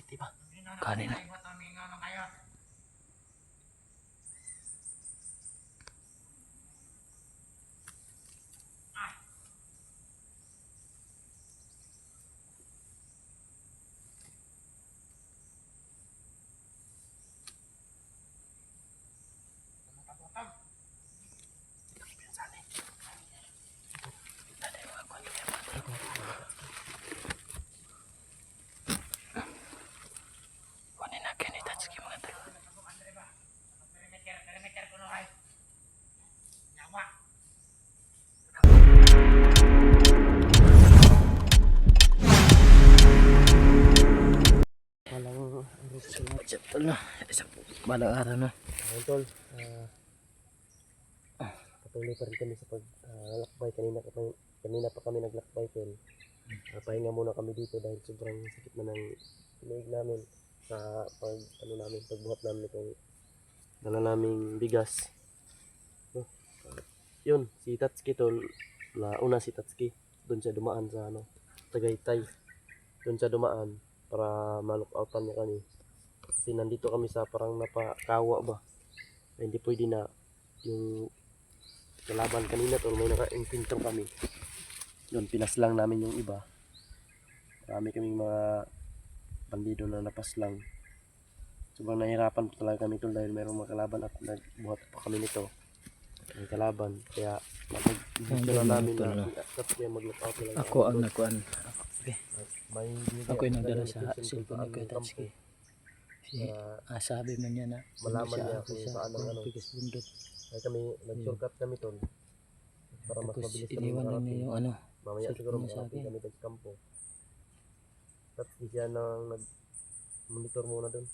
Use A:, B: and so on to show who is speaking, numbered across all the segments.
A: Diba? Kanin na. Budget tol na. Isang balang araw na.
B: Tol, patuloy pa rin kami sa paglalakbay. Kanina pa kami naglakbay, tol. Pahinga muna kami dito dahil sobrang sakit na ng leeg namin sa pagbuhat namin itong dala naming bigas. Yun, si Tatsuki tol, nauna si Tatsuki. Doon siya dumaan sa Tagaytay. Doon siya dumaan para malukoutan niya kami. Kasi nandito kami sa parang napakawa ba. Hindi pwede na yung kalaban kanina tol, may naka-encounter kami. Doon pinaslang namin yung iba. Marami kaming mga bandido na napaslang. Sobrang nahirapan po talaga kami tol dahil mayroong mga kalaban at nagbuhat pa kami nito. May kalaban. Kaya mag-video na namin na kaya mag-lookout talaga.
A: Ako ang nakuan. Ako yung nagdala sa cellphone ni Kuya Tatsuki. Sabi man niya na
B: malaman niya kung saan ang
A: Pigas Bundot.
B: Ay kami nag-shortcut kami tol. Para mas mabilis kami
A: iniwan lang niya yung
B: mamaya siguro
A: sa
B: makarating
A: akin.
B: kami sa kampo. Tapos siya nang nag-monitor muna doon.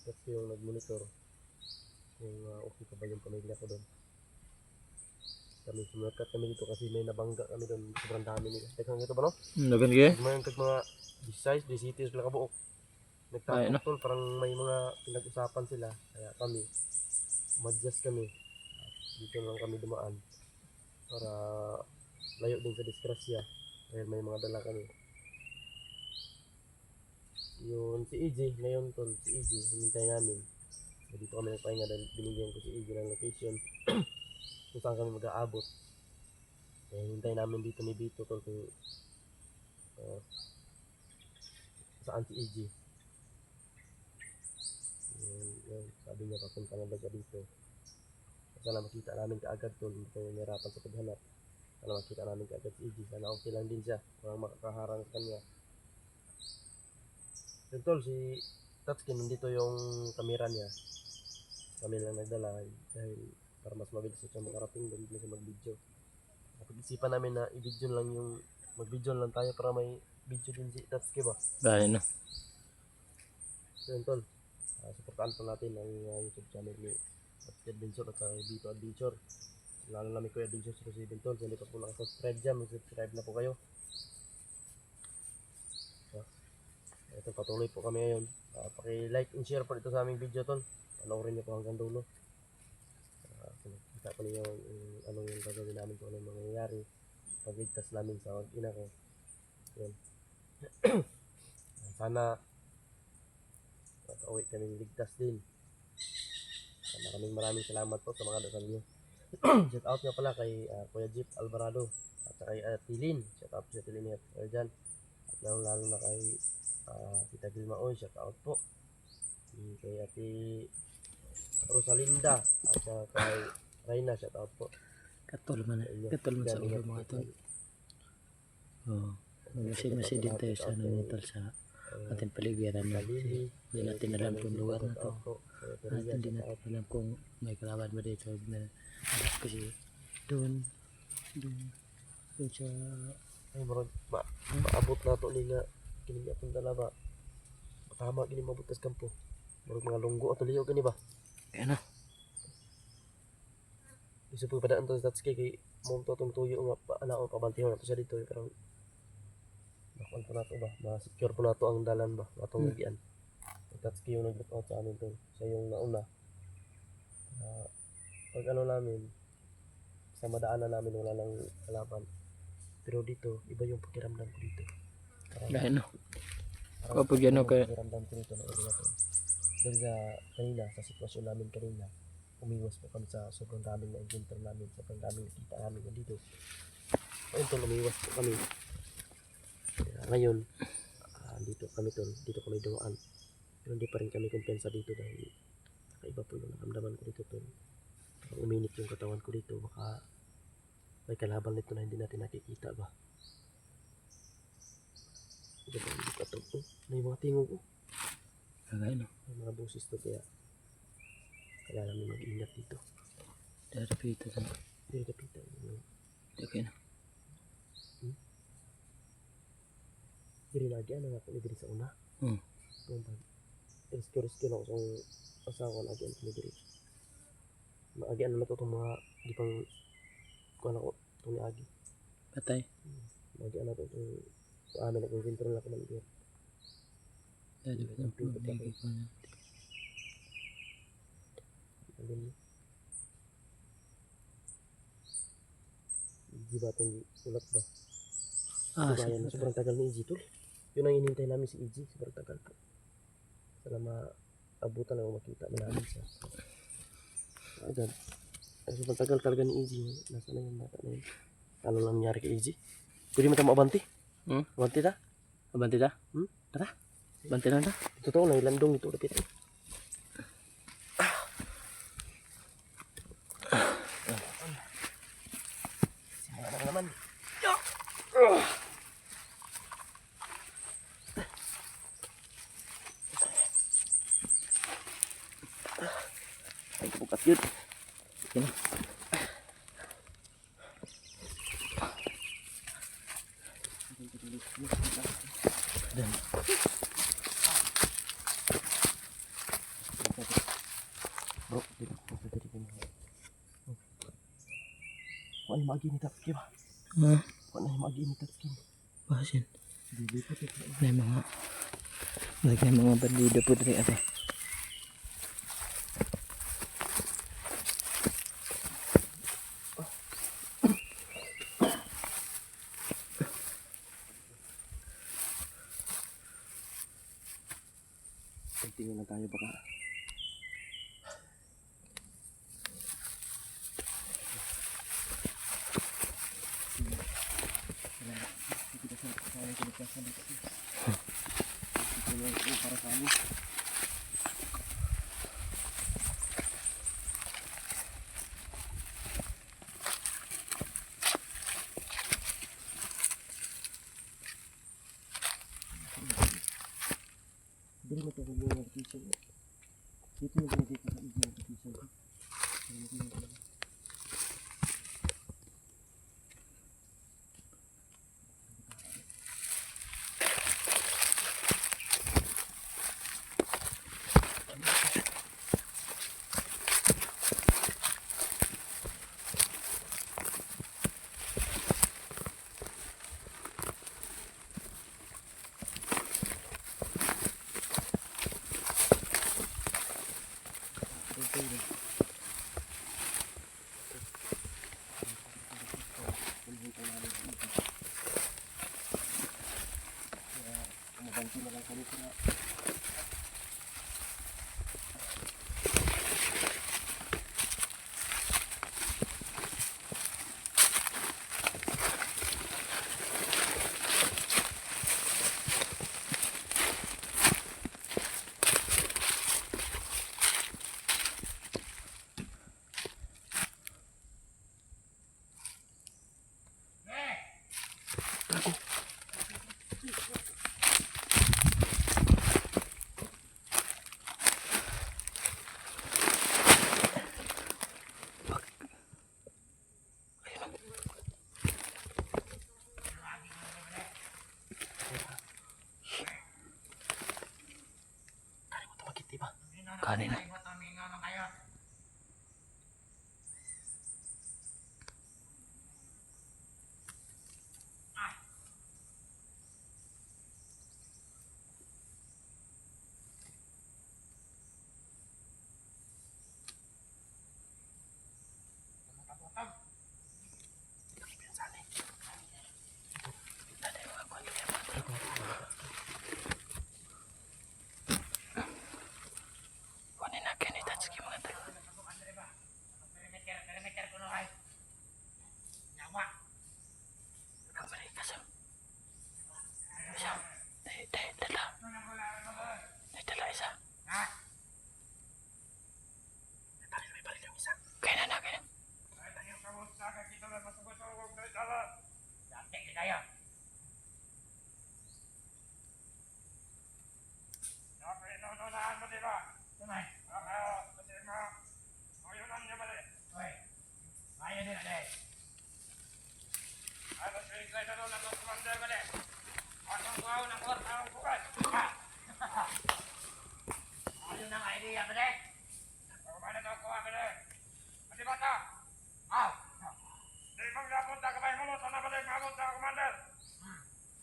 B: Tapos yung nag-monitor kung okay pa ba yung pamilya ko doon. Kami sumurkat kami dito kasi may nabangga kami doon. Sobrang dami nila. Teka ito ba no?
A: Nagan kaya?
B: Mayroon kag mga 16, 17 sila kabuok. Nagtapos tol, parang may mga pinag-usapan sila. Kaya kami, umadjust kami. Dito lang kami dumaan. Para layo din sa disgrasya. Dahil may mga dala kami. Yun, si EJ, ngayon tol, si EJ, hinintay namin. Dito kami nagpahinga dahil binigyan ko si EJ ng location. Kung saan kami mag-aabot. Hintay namin dito ni Bito tol kung saan si EJ. Yun, sabi niya papunta na daga dito. Sana makita namin kaagad tol, hindi tayo nahirapan sa paghanap. Sana makita namin kaagad si EJ. Sana okay lang din siya, walang makakaharang sa kanya. Yun tol, si Tatsuki nandito yung kamera niya. Kami lang nagdala dahil para mas mabilis siya makarating doon siya mag-video. Napag-isipan namin na i-video lang yung mag-video lang tayo para may video din si Tatsuki ba?
A: Dahil na.
B: Yun tol, supportaan po natin ang YouTube channel ni Tatsuki Adventure at saka Bito Adventure. Lalo na may Kuya Adventure 07 tol, hindi pa po nakasubscribe dyan, mag-subscribe na po kayo. Ito, patuloy po kami ngayon. Paki-like and share po ito sa aming video tol. Panoorin niyo po hanggang dulo. Kita ko niyo yung gagawin namin kung ano yung mangyayari. Pagligtas namin sa ina ko. Yun. Sana makauwi kaming ligtas din. Maraming salamat po sa mga dasal niyo. Shout out nga pala kay Kuya Jeep Alvarado at kay Tilin. Shout out sa Tilin at dyan. At lalo na kay Tita Vilma Oy, shout out po. Kay Ate Rosalinda at kay Reyna, shout out po.
A: Katol man sa ulo mga tol. Masin din tayo sa tol sa ating paligiran. Hindi natin alam kung lugar na to. At hindi natin alam kung may kalaban ba dito. Kasi doon sa
B: maabot na to nila kini atong dala ba. Tama gini mabutas kampo. Mga lunggo ato liyo gani ba?
A: Kaya na.
B: Gusto po padaan to sa Tatsuki kay mong totong tuyo nga anaon pabantihan na to siya dito pero nakuan po nato ba? Ma-secure po nato ang dalan ba? Atong lagian. Tatsuki yung nag-lookout sa amin to. Siya yung nauna. Pag namin sa madaanan namin wala lang kalaban. Pero dito, iba yung pakiramdam ko dito.
A: Dahil no.
B: Parang
A: Kapag yan,
B: iba yung
A: okay.
B: pakiramdam ko dito na area to. Dahil sa kanina, sa sitwasyon namin kanina, umiwas po kami sa sobrang daming na encounter namin, sobrang daming nakita namin nandito. Ayun tol, umiwas po kami. Kaya ngayon, dito kami tol, dito kami dumaan. Pero hindi pa rin kami kumpensa dito dahil kakaiba po yung nakamdaman ko dito tol. Parang uminit yung katawan ko dito, baka may kalaban nito na hindi natin nakikita ba. Ito pa hindi pa to. Oh, may mga tingog oh.
A: Kagaya no.
B: May mga boses to kaya namin mag-ingat dito.
A: Dahil pita sa
B: Hindi kapitan.
A: okay no.
B: Diri lagi ano nga kami diri sa una. Kung pag rescue na ako sa asawa lagi ano kami diri. Maagi ano na to itong mga di pang kuha ako itong niagi.
A: Patay.
B: Maagi ano to itong amin nag-inventory na ako man diri.
A: Dahil pita po. Lagi ko na.
B: Alin mo? Di ba itong ulat ba? Diba yan, sobrang tagal ni EG tol. Yun ang inintay namin si EG, sobrang tagal po. Sana maabutan o makita na namin siya. Agad. Sobrang tagal talaga ni EG. Nasa na yung mata na yun. Ano lang nangyari kay EG? Pwede mo tayo maabanti? Abanti ta?
A: Abanti ta?
B: Tara.
A: Abanti na ta?
B: Totoo na ilandong ito. Lapit. Simula na naman. Ay, bukas yun.
A: Okay na. Dan.
B: Bro, dito ko pwede ko na. Wala yung magi ni Tatsuki ba? Wala yung magi ni Tatsuki.
A: Bahasin.
B: Hindi pa ito.
A: May mga bandido po diri ate.
B: Tingnan na tayo baka. Para sa amin. Dili mo ito kung buong notification. Dito yung binigay ko sa iyo notification ko. Mabanti na lang kami sila.
A: Kanin na.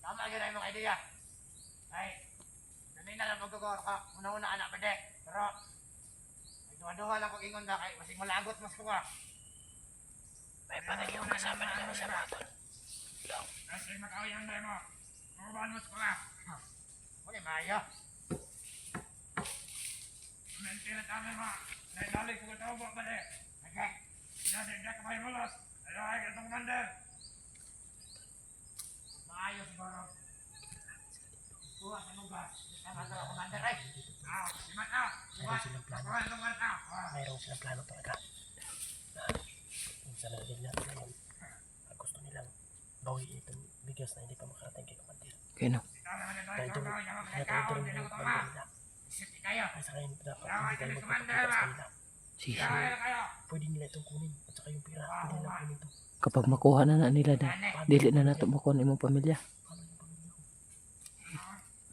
C: Tama yun ay mga idea. Ay, kanina lang magkagawar ka. Una-una anak pa de. Pero, ay duha-duha lang kong ingon na kay masing malagot mas ko ka.
A: May parang yung kasama nila sa mga tol.
C: Ay, makawin ang dahil mo. Makubahan mas ko ka. Muli, maayo. Menti na tama mo. Naidalik ko ito mo ba de. Okay. Sinadagdag ka pa yung mulos. Ay, itong commander. Maayo siguro. Kuha sa lugar. Sama sa commander ay. Simat na. Kuha. Kuha sa lugar na.
B: Mayroon silang plano talaga. Minsan narinig natin ngayon. Gusto nilang bawiin itong bigas na hindi pa makarating kay Commander.
A: Okay no.
B: Dahil doon, pinatawag rin yung Commander nila. Ay sa ngayon, dapat hindi tayo magpapakita sa kanila.
A: Sige.
B: Pwede nila itong kunin. At saka yung pira, pwede nilang kunin ito.
A: Kapag makuha na nila na, dili na nato makuha ng imong pamilya.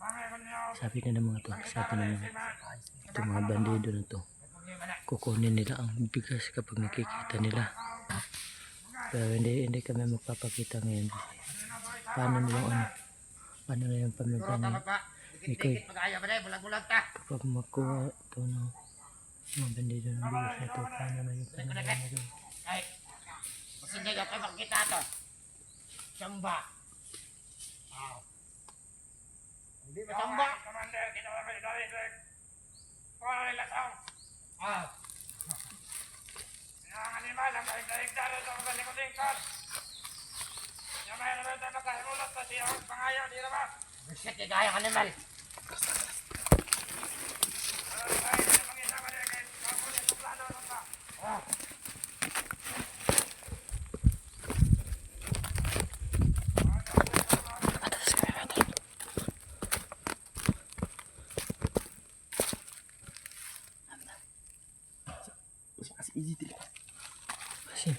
B: Paano yung pamilya ko?
A: Sabi na ng mga to, sabi na mga itong mga bandido na to, kukunin nila ang bigas kapag nakikita nila. Pero hindi kami magpapakita ngayon. Paano na yung pamilya ni Mikoy kapag makuha ito ng mga bandido ng bigas na to, paano na yung pamilya nila.
C: Ay, hindi ka pa makita to. Samba. Hindi ba samba? Commander, ginawa ko ito. Kuha na nila song. Ang animal, ang kaligdalig-dalig ito ang galing-lingkod. Yung may naman ito magkahimulot na siya ang pangayaw, di na ba? Bullshit, di kaya ang animal.
B: Kasi easy din.
A: Asin.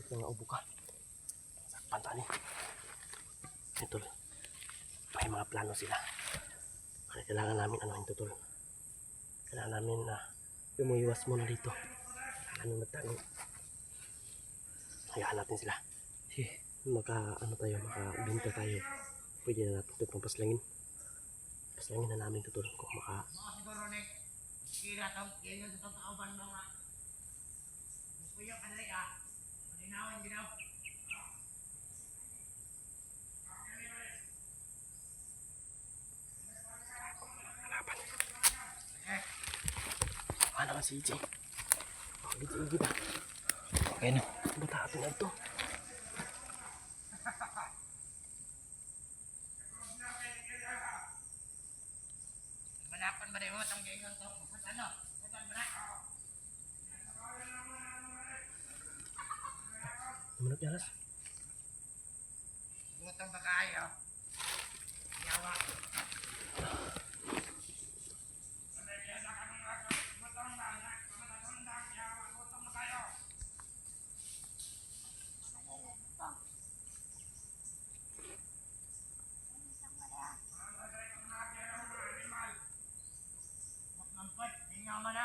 B: Mga ubo ka. Sakpan tani. Ito. May mga plano sila. Kaya kailangan namin ano ito tol. Kailangan namin na umuiwas muna dito. Ano magtago. Hayaan natin sila.
A: Sige.
B: Makabinta tayo. Pwede na natin ito paslangin. Paslangin na namin ito tol. Kung
C: Siguro ni kira tong kinyo sa kauban mga kuya kanay Malinawan ginaw.
B: ano naman si EJ? EJ ba?
A: Okay no.
B: Bata ato na ito.
C: Malapan ba rin mo itong gingon to? Ano? Bukan ba na?
B: Namanap yaras?
C: Butong ba kayo? Yawa. Mampot, hinga mo na.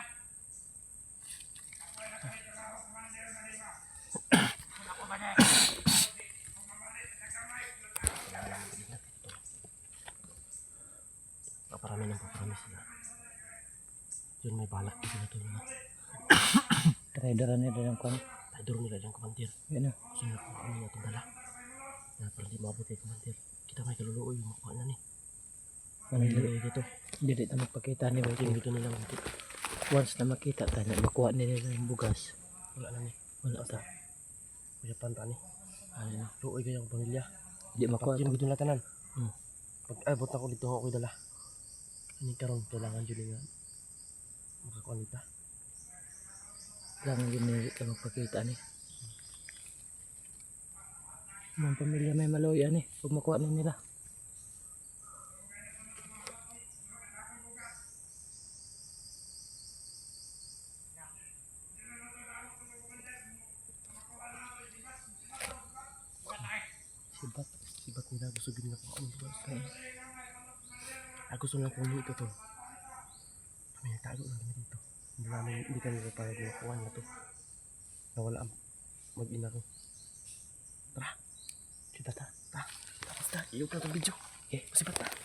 C: Ako ba na?
B: Paparami ng paparami sila. Yun may balak pa sila tol na.
A: Trader nila ng kwan.
B: Tidor nila dyan Commander.
A: Yan no.
B: So nakuha nila itong dala. Na para di mabot kay Commander. Kita may kaluluoy yung makuha na ni.
A: Ano dili
B: Kaluluoy dito.
A: dili ta magpakita ni ba.
B: Tingin dito nilang dito.
A: Once na makita tayo, makuha nila yung bugas.
B: Wala na ni.
A: Wala ta.
B: Kuya panta ni.
A: Ano na.
B: Luoy kayong pamilya.
A: Di makuha
B: Pag yun dito na tanan.
A: Hmm.
B: Pag abot na ko dito ako'y dala. Ini karon kailangan dyan nga. Makakuha nita.
A: lang yun ka magpakita ni. Mga pamilya may maloyan eh. Pag makuha na nila. Sibat.
B: Sibat nila gusto gini ako ang bro. Ako gusto lang kung ito to. Kami nagtago lang kami dito. Hindi kami papayag na kuha na to. Nawala ang mag-ina ko. Tara.
A: Sibat ha.
B: Tapos na. Iyo ka itong video. Sibat na.